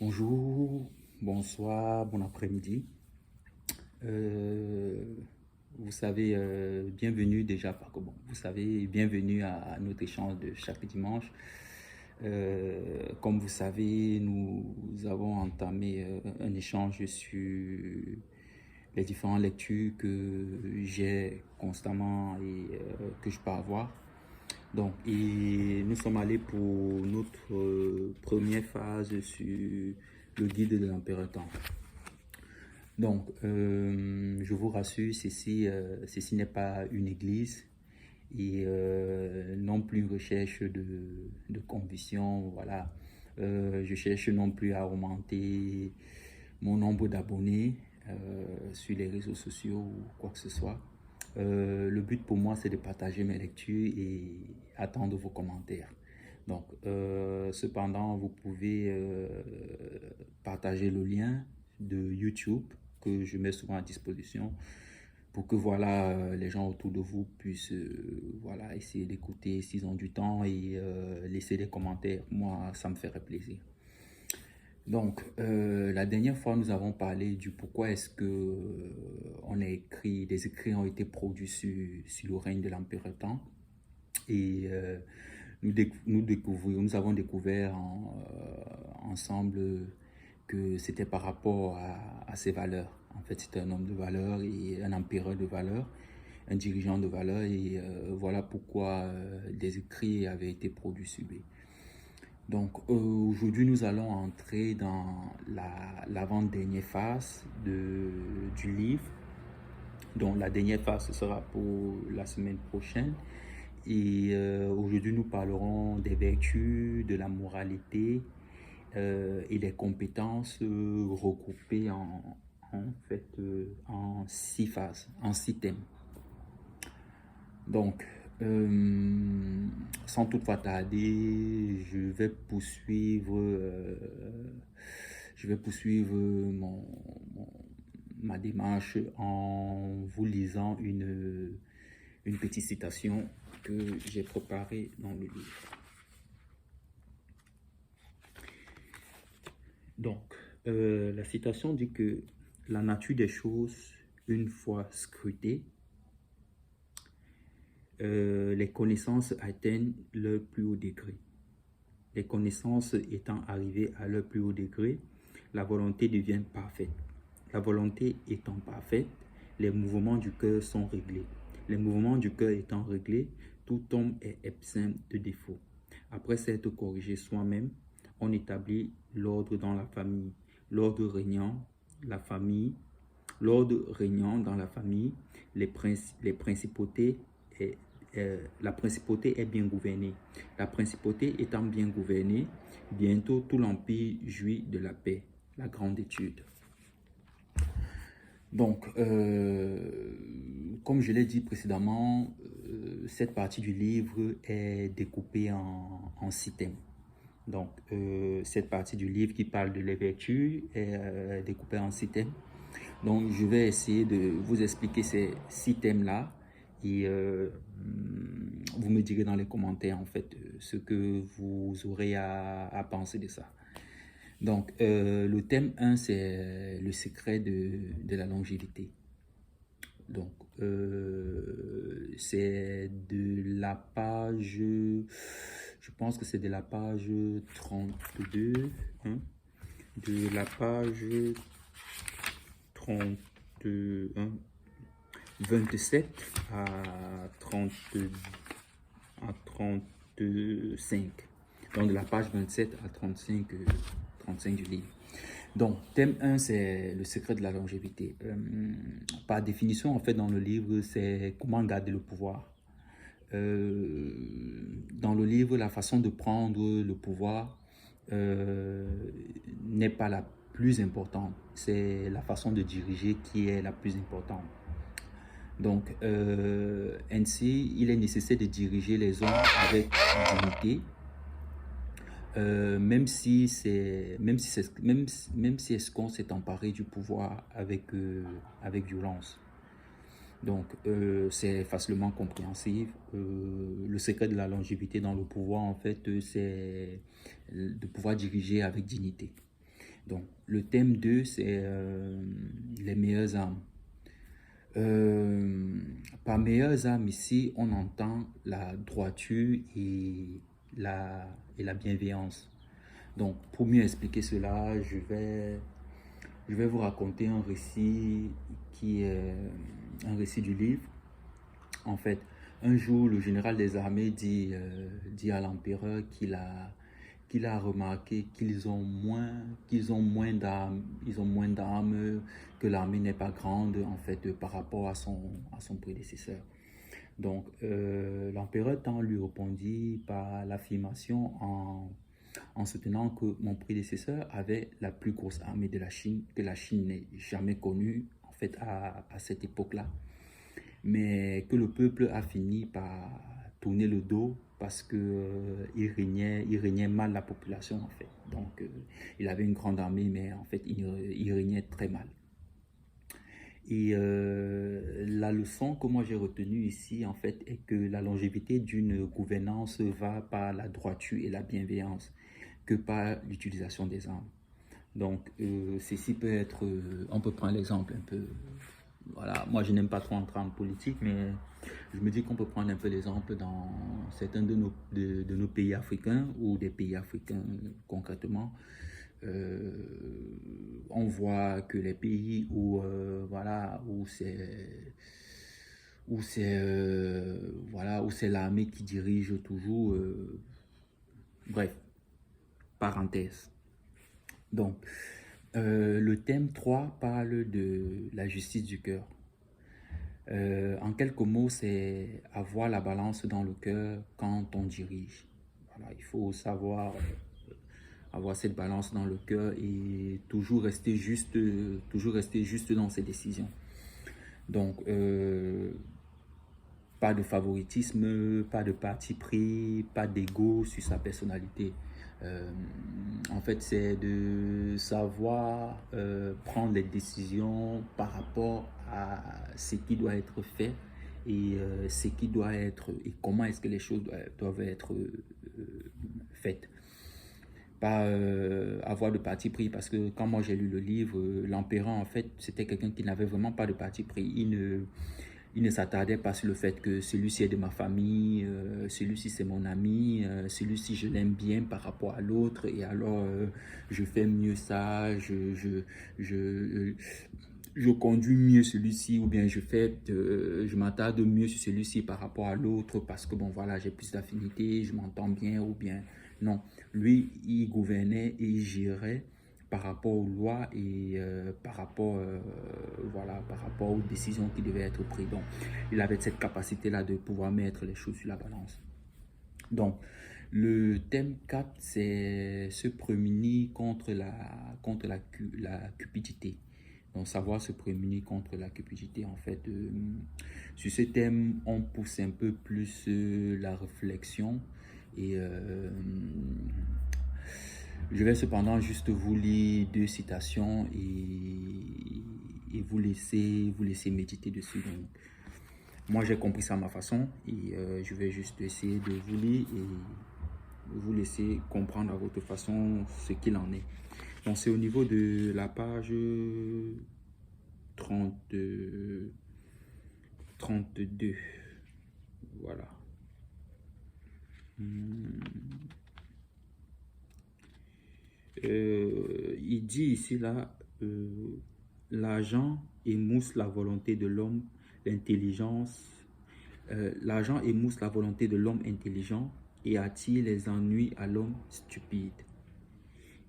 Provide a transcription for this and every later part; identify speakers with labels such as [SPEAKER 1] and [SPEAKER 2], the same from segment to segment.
[SPEAKER 1] Bonjour, bonsoir, bon après-midi. Euh, Vous savez, bienvenue déjà, vous savez, bienvenue à notre échange de chaque dimanche. Comme vous savez, nous avons entamé un échange sur les différentes lectures que j'ai constamment et que je peux avoir. Donc, et nous sommes allés pour notre première phase sur le guide de l'empereur temps. Donc, je vous rassure, ceci n'est pas une église et non plus une recherche de conviction. Voilà. Je cherche non plus à augmenter mon nombre d'abonnés sur les réseaux sociaux ou quoi que ce soit. Le but pour moi, c'est de partager mes lectures et attendre vos commentaires. Donc, cependant, vous pouvez partager le lien de YouTube que je mets souvent à disposition pour que voilà, les gens autour de vous puissent voilà, essayer d'écouter s'ils ont du temps et laisser des commentaires. Moi, ça me ferait plaisir. Donc, la dernière fois, nous avons parlé du pourquoi est-ce que on a écrit, des écrits ont été produits sur le règne de l'empereur Temps. Et nous avons découvert ensemble que c'était par rapport à ses valeurs. En fait, c'était un homme de valeur et un empereur de valeur, un dirigeant de valeur. Et voilà pourquoi des écrits avaient été produits sur lui. Donc aujourd'hui, nous allons entrer dans l'avant-dernière phase du livre. Donc la dernière phase, ce sera pour la semaine prochaine. Et aujourd'hui, nous parlerons des vertus, de la moralité et des compétences regroupées en 6 phases, en 6 thèmes. Donc, sans toutefois tarder, je vais poursuivre ma démarche en vous lisant une petite citation que j'ai préparée dans le livre. Donc, la citation dit que la nature des choses, une fois scrutée, les connaissances atteignent leur plus haut degré. Les connaissances étant arrivées à leur plus haut degré, la volonté devient parfaite. La volonté étant parfaite, les mouvements du cœur sont réglés. Les mouvements du cœur étant réglés, tout homme est exempt de défaut. Après s'être corrigé soi-même, on établit l'ordre dans la famille. L'ordre régnant, la famille, l'ordre régnant dans la famille, les principautés et la principauté est bien gouvernée. La principauté étant bien gouvernée, bientôt tout l'empire jouit de la paix, la grande étude. Donc, comme je l'ai dit précédemment, cette partie du livre est découpée en 6 thèmes. Donc, cette partie du livre qui parle de les vertus est découpée en 6 thèmes. Donc, je vais essayer de vous expliquer ces 6 thèmes-là et vous me direz dans les commentaires en fait ce que vous aurez à penser de ça. Donc, le thème 1, c'est le secret de la longévité. Donc, c'est de la page, je pense que c'est de la page 32, hein, de la page 31, 27 à 30, à 35. Donc, de la page 27 à 35 du livre. Donc, thème 1, c'est le secret de la longévité. Par définition, en fait, dans le livre, c'est comment garder le pouvoir. Dans le livre, la façon de prendre le pouvoir n'est pas la plus importante. C'est la façon de diriger qui est la plus importante. Donc, ainsi, il est nécessaire de diriger les hommes avec dignité, même si Escon s'est emparé du pouvoir avec violence. Donc, c'est facilement compréhensible. Le secret de la longévité dans le pouvoir, en fait, c'est de pouvoir diriger avec dignité. Donc, le thème 2, c'est les meilleures armes. Euh, Par meilleures armes, ici, on entend la droiture et la bienveillance. Donc, pour mieux expliquer cela, je vais vous raconter un récit qui est un récit du livre. En fait, un jour, le général des armées dit à l'empereur qu'il a remarqué qu'ils ont moins d'armes, que l'armée n'est pas grande en fait par rapport à son prédécesseur. Donc, l'empereur Tang lui répondit par l'affirmation en soutenant que mon prédécesseur avait la plus grosse armée de la Chine, que la Chine n'ait jamais connue en fait à cette époque-là, mais que le peuple a fini par tourner le dos parce que il régnait mal la population en fait. Donc, il avait une grande armée, mais en fait, il régnait très mal. Et la leçon que moi j'ai retenue ici, en fait, est que la longévité d'une gouvernance va par la droiture et la bienveillance que par l'utilisation des armes. Donc, ceci peut être, on peut prendre l'exemple un peu, voilà, moi je n'aime pas trop entrer en politique, mais je me dis qu'on peut prendre un peu l'exemple dans certains de nos pays africains ou des pays africains concrètement. Euh, on voit que les pays voilà, où c'est l'armée qui dirige toujours, bref, parenthèse. Donc, le thème 3 parle de la justice du cœur. En quelques mots, c'est avoir la balance dans le cœur quand on dirige. Voilà, il faut savoir avoir cette balance dans le cœur et toujours rester juste dans ses décisions. Donc, pas de favoritisme, pas de parti pris, pas d'ego sur sa personnalité. Euh, En fait, c'est de savoir prendre des décisions par rapport à ce qui doit être fait et ce qui doit être et comment est-ce que les choses doivent être faites. Pas avoir de parti pris parce que quand moi j'ai lu le livre, l'empereur en fait c'était quelqu'un qui n'avait vraiment pas de parti pris. Il ne s'attardait pas sur le fait que celui-ci est de ma famille, celui-ci c'est mon ami, celui-ci je l'aime bien par rapport à l'autre et alors je fais mieux ça, je conduis mieux celui-ci ou bien je m'attarde mieux sur celui-ci par rapport à l'autre parce que bon voilà j'ai plus d'affinité, je m'entends bien ou bien non. Lui il gouvernait et il gérait par rapport aux lois et par rapport aux décisions qui devaient être prises. Donc, il avait cette capacité-là de pouvoir mettre les choses sur la balance. Donc, le thème 4, c'est se prémunir contre la cupidité. Donc, savoir se prémunir contre la cupidité, en fait. Sur ce thème, on pousse un peu plus la réflexion et je vais cependant juste vous lire deux citations et vous laisser méditer dessus. Donc, moi, j'ai compris ça à ma façon et je vais juste essayer de vous lire et vous laisser comprendre à votre façon ce qu'il en est. Donc, c'est au niveau de la page 30, 32. Voilà. Il dit ici, là, l'argent émousse la volonté de l'homme, l'intelligence. L'argent émousse la volonté de l'homme intelligent et attire les ennuis à l'homme stupide.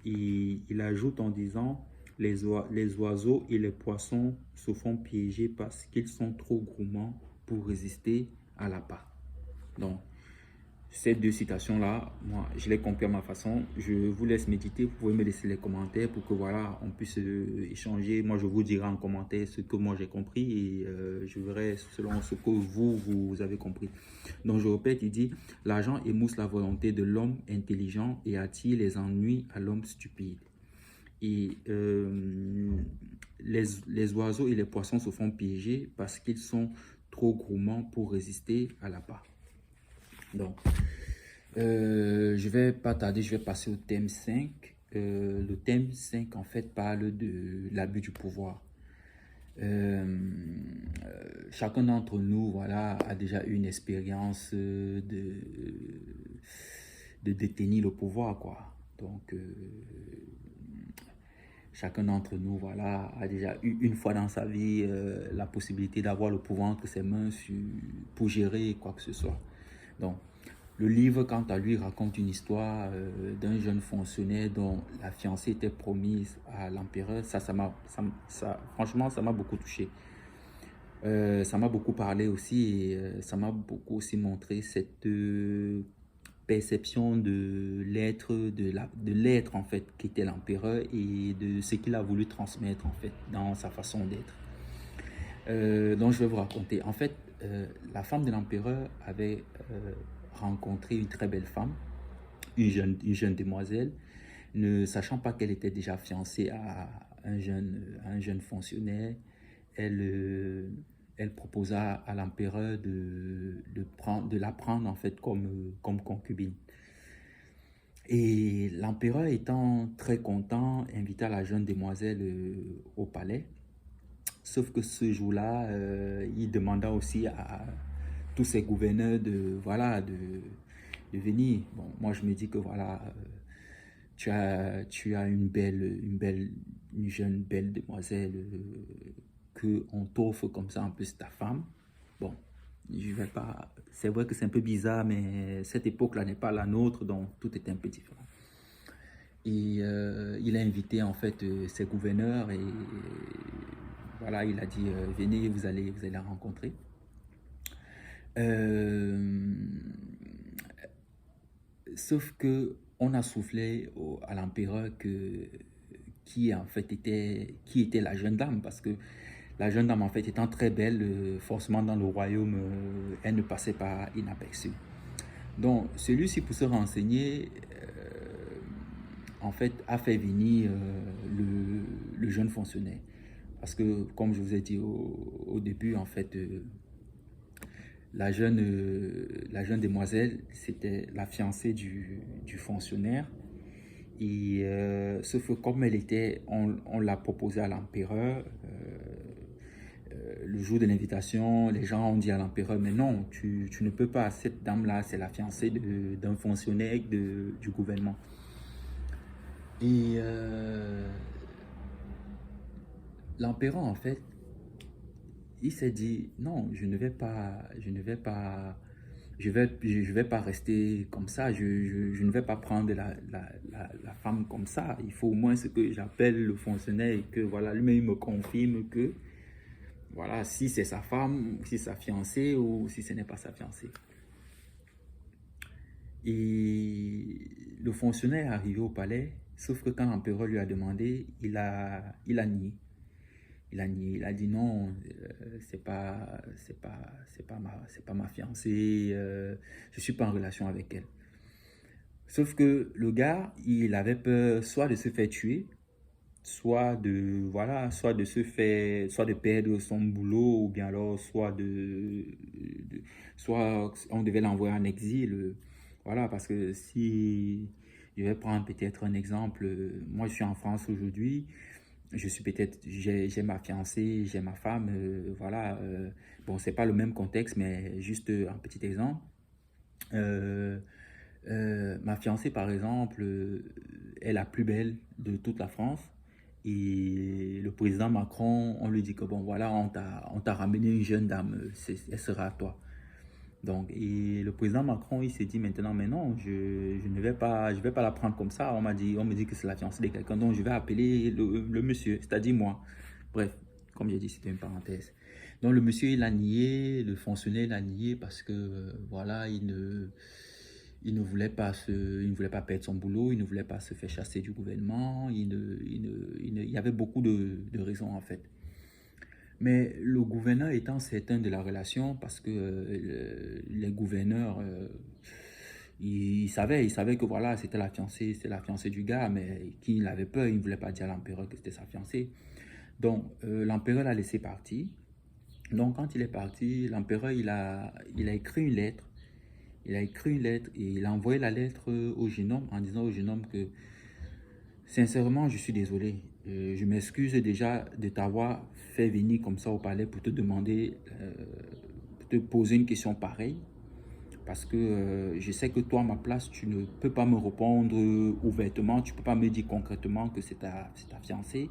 [SPEAKER 1] Et il ajoute en disant, les oiseaux et les poissons se font piéger parce qu'ils sont trop gourmands pour résister à l'appât. Donc, ces deux citations-là, moi, je les compris à ma façon. Je vous laisse méditer. Vous pouvez me laisser les commentaires pour que voilà, on puisse échanger. Moi, je vous dirai en commentaire ce que moi j'ai compris et je verrai selon ce que vous avez compris. Donc, je répète, il dit, l'argent émousse la volonté de l'homme intelligent et attire les ennuis à l'homme stupide. Et les oiseaux et les poissons se font piéger parce qu'ils sont trop gourmands pour résister à l'appât. Donc, je vais pas tarder, je vais passer au thème 5. le thème 5 en fait parle de l'abus du pouvoir. Chacun d'entre nous, voilà, a déjà eu une expérience de détenir le pouvoir, quoi. Donc, chacun d'entre nous, voilà, a déjà eu une fois dans sa vie la possibilité d'avoir le pouvoir entre ses mains pour gérer quoi que ce soit. Donc, le livre, quant à lui, raconte une histoire d'un jeune fonctionnaire dont la fiancée était promise à l'empereur. Franchement, ça m'a beaucoup touché. Ça m'a beaucoup parlé aussi et ça m'a beaucoup aussi montré cette perception de l'être en fait qui était l'empereur et de ce qu'il a voulu transmettre en fait dans sa façon d'être. Donc je vais vous raconter. En fait, la femme de l'empereur avait rencontré une très belle femme, une jeune demoiselle, ne sachant pas qu'elle était déjà fiancée à un jeune fonctionnaire. Elle, elle proposa à l'empereur de la prendre en fait comme concubine. Et l'empereur étant très content, invita la jeune demoiselle au palais. Sauf que ce jour-là, il demanda aussi à tous ses gouverneurs voilà, de venir. Bon, moi, je me dis que voilà, tu as une jeune belle demoiselle que on t'offre comme ça, en plus ta femme. Bon, je vais pas. C'est vrai que c'est un peu bizarre, mais cette époque-là n'est pas la nôtre, donc tout est un peu différent. Et il a invité en fait ses gouverneurs et voilà, il a dit venez, vous allez la rencontrer. Sauf que on a soufflé à l'empereur qui était la jeune dame parce que la jeune dame en fait étant très belle, forcément dans le royaume, elle ne passait pas inaperçue. Donc celui-ci pour se renseigner, en fait a fait venir le jeune fonctionnaire parce que comme je vous ai dit au début en fait. La jeune demoiselle, c'était la fiancée du fonctionnaire. Et sauf que comme elle était, on l'a proposé à l'empereur. Le jour de l'invitation, les gens ont dit à l'empereur, mais non, tu ne peux pas. Cette dame-là, c'est la fiancée d'un fonctionnaire du gouvernement. Et l'empereur, en fait, il s'est dit, non, je vais pas rester comme ça, je ne vais pas prendre la femme comme ça. Il faut au moins ce que j'appelle le fonctionnaire et que voilà, lui-même me confirme que voilà, si c'est sa femme, si c'est sa fiancée ou si ce n'est pas sa fiancée. Et le fonctionnaire est arrivé au palais, sauf que quand l'empereur lui a demandé, il a nié. Il a nié, il a dit non, c'est pas ma fiancée, je suis pas en relation avec elle. Sauf que le gars, il avait peur soit de se faire tuer, soit de se faire, soit de perdre son boulot, ou bien alors soit on devait l'envoyer en exil. Voilà, parce que si je vais prendre peut-être un exemple, moi je suis en France aujourd'hui. Je suis peut-être, j'ai ma fiancée, j'ai ma femme, voilà. Bon, c'est pas le même contexte, mais juste un petit exemple. Euh, Ma fiancée, par exemple, est la plus belle de toute la France. Et le président Macron, on lui dit que bon, voilà, on t'a ramené une jeune dame, elle sera à toi. Donc, et le président Macron, il s'est dit maintenant, mais non, je ne vais je vais pas la prendre comme ça. On me dit que c'est la fiancée de quelqu'un, donc je vais appeler le monsieur, c'est-à-dire moi. Bref, comme j'ai dit, c'était une parenthèse. Donc, le monsieur, il a nié, le fonctionnaire, il a nié parce que, voilà, il ne voulait pas perdre son boulot, il ne voulait pas se faire chasser du gouvernement, il y avait beaucoup de raisons, en fait. Mais le gouverneur étant certain de la relation, parce que les gouverneurs, il savait que voilà, c'était la fiancée du gars, mais qu'il avait peur, il ne voulait pas dire à l'empereur que c'était sa fiancée. Donc, l'empereur l'a laissé partir. Donc, quand il est parti, l'empereur, il a écrit une lettre. Il a écrit une lettre et il a envoyé la lettre au jeune homme en disant au jeune homme que Sincèrement, je suis désolé. Je m'excuse déjà de t'avoir fait venir comme ça au palais pour te demander, pour te poser une question pareille. Parce que je sais que toi, à ma place, tu ne peux pas me répondre ouvertement, tu ne peux pas me dire concrètement que c'est ta fiancée.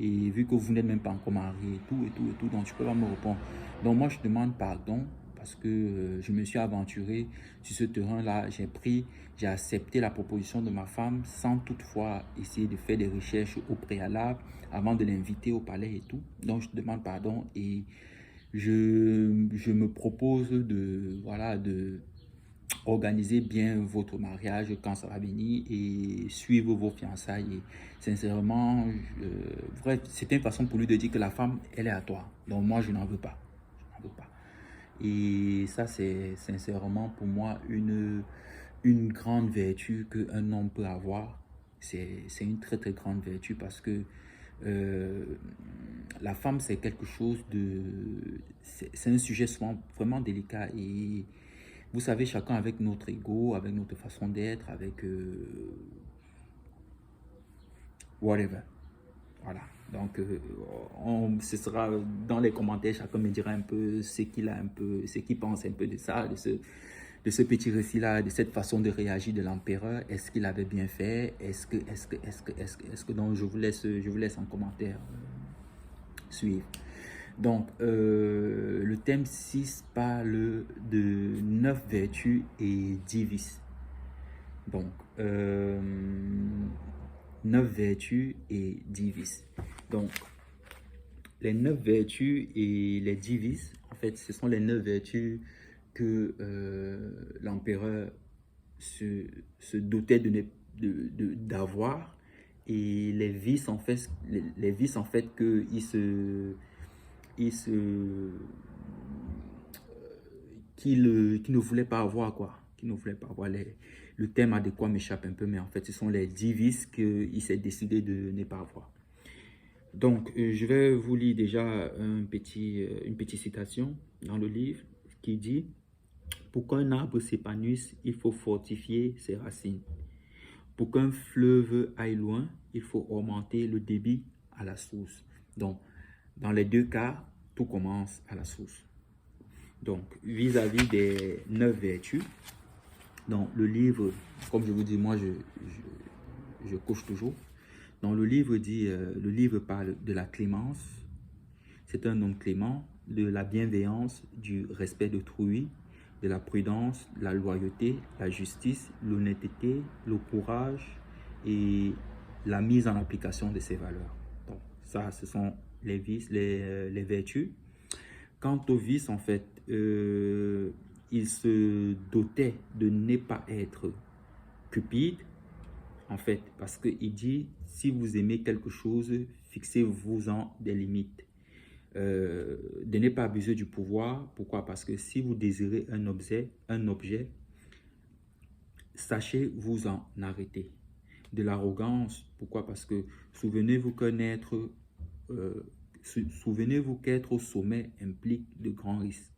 [SPEAKER 1] Et vu que vous n'êtes même pas encore mariés et tout, donc tu ne peux pas me répondre. Donc moi, je demande pardon parce que je me suis aventuré sur ce terrain-là. J'ai accepté la proposition de ma femme sans toutefois essayer de faire des recherches au préalable avant de l'inviter au palais et tout. Donc je te demande pardon et je me propose de, voilà, de organiser bien votre mariage quand ça va venir et suivre vos fiançailles. Et sincèrement, vrai, c'était une façon pour lui de dire que la femme, elle est à toi. Donc moi, je n'en veux pas. Je n'en veux pas. Et ça, c'est sincèrement pour moi une grande vertu qu'un homme peut avoir. C'est une très très grande vertu parce que euh, la femme, c'est quelque chose de... C'est un sujet souvent vraiment délicat et vous savez, chacun avec notre ego, avec notre façon d'être, avec whatever. Voilà. Donc, ce sera dans les commentaires, chacun me dira un peu ce qu'il a un peu, ce qu'il pense un peu de ça, de ce petit récit-là, de cette façon de réagir de l'empereur. Est-ce qu'il avait bien fait? Donc, je vous laisse en commentaire suivre. Donc, le thème 6 parle de 9 vertus et 10 vices. Donc, 9 vertus et 10 vices. Donc, les 9 vertus et les 10 vices, en fait, ce sont les 9 vertus que l'empereur se dotait d'avoir. Et les vices, en fait, les vices, en fait, il se, qui ne voulait pas avoir, quoi. Qui ne voulait pas avoir. Le thème adéquat m'échappe un peu, mais en fait, ce sont les 10 vices qu'il s'est décidé de ne pas avoir. Donc, je vais vous lire déjà une petite citation dans le livre qui dit « Pour qu'un arbre s'épanouisse, il faut fortifier ses racines. Pour qu'un fleuve aille loin, il faut augmenter le débit à la source. » Donc, dans les deux cas, tout commence à la source. Donc, vis-à-vis des 9 vertus, dans le livre, comme je vous dis, moi, je coche toujours. Dans le livre le livre parle de la clémence. C'est un homme clément, de la bienveillance, du respect d'autrui, de la prudence, la loyauté, la justice, l'honnêteté, le courage et la mise en application de ses valeurs. Donc, ça, ce sont les vices, les vertus. Quant aux vices, en fait, il se dotait de ne pas être cupide, en fait, parce qu'il dit, si vous aimez quelque chose, fixez-vous-en des limites. De ne pas abuser du pouvoir. Pourquoi? Parce que si vous désirez un objet, sachez vous en arrêter. De l'arrogance. Pourquoi? Parce que souvenez-vous qu'être au sommet implique de grands risques.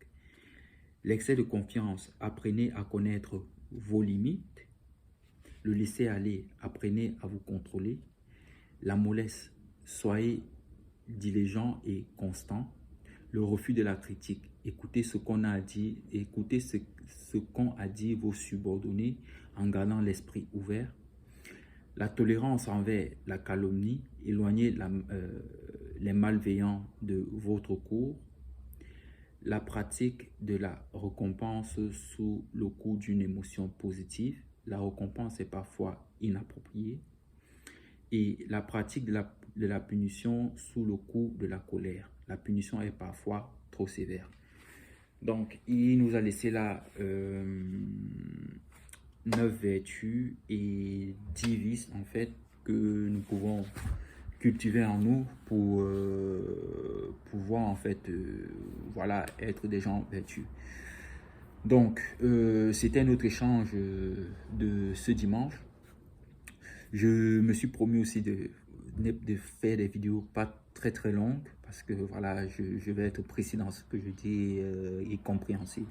[SPEAKER 1] L'excès de confiance, apprenez à connaître vos limites. Le laisser aller, apprenez à vous contrôler. La mollesse, soyez diligent et constant. Le refus de la critique, écoutez ce qu'on a dit, écoutez ce qu'ont a dit vos subordonnés en gardant l'esprit ouvert. La tolérance envers la calomnie, éloignez les malveillants de votre cour. La pratique de la récompense sous le coup d'une émotion positive. La récompense est parfois inappropriée. Et la pratique de la punition sous le coup de la colère. La punition est parfois trop sévère. Donc, il nous a laissé là 9 vertus et 10 vices, en fait, que nous pouvons cultiver en nous pour pouvoir, en fait, voilà, être des gens vertus. Donc, c'était notre échange de ce dimanche. Je me suis promis aussi de faire des vidéos pas très très longues parce que voilà, je vais être précis dans ce que je dis et compréhensible.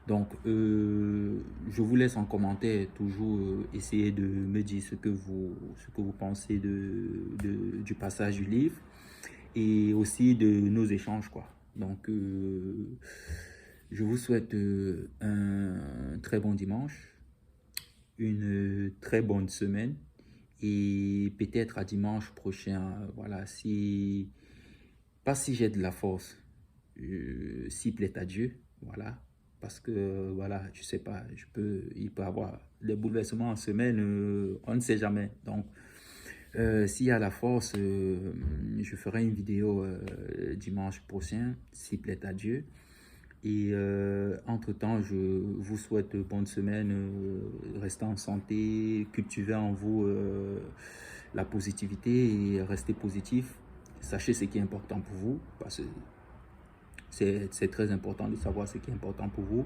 [SPEAKER 1] Donc, je vous laisse en commentaire toujours essayer de me dire ce que vous pensez du passage du livre et aussi de nos échanges, quoi. Donc, je vous souhaite un très bon dimanche, une très bonne semaine et peut-être à dimanche prochain, voilà, si, pas si j'ai de la force, s'il plaît à Dieu, voilà, parce que, voilà, je sais pas, il peut y avoir des bouleversements en semaine, on ne sait jamais, donc, s'il y a la force, je ferai une vidéo dimanche prochain, s'il plaît à Dieu. Et entre-temps, je vous souhaite bonne semaine, restez en santé, cultivez en vous la positivité et restez positif. Sachez ce qui est important pour vous, parce que c'est très important de savoir ce qui est important pour vous.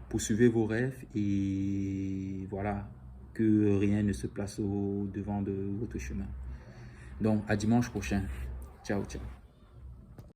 [SPEAKER 1] Poursuivez vos rêves et voilà, que rien ne se place au devant de votre chemin. Donc, à dimanche prochain. Ciao, ciao.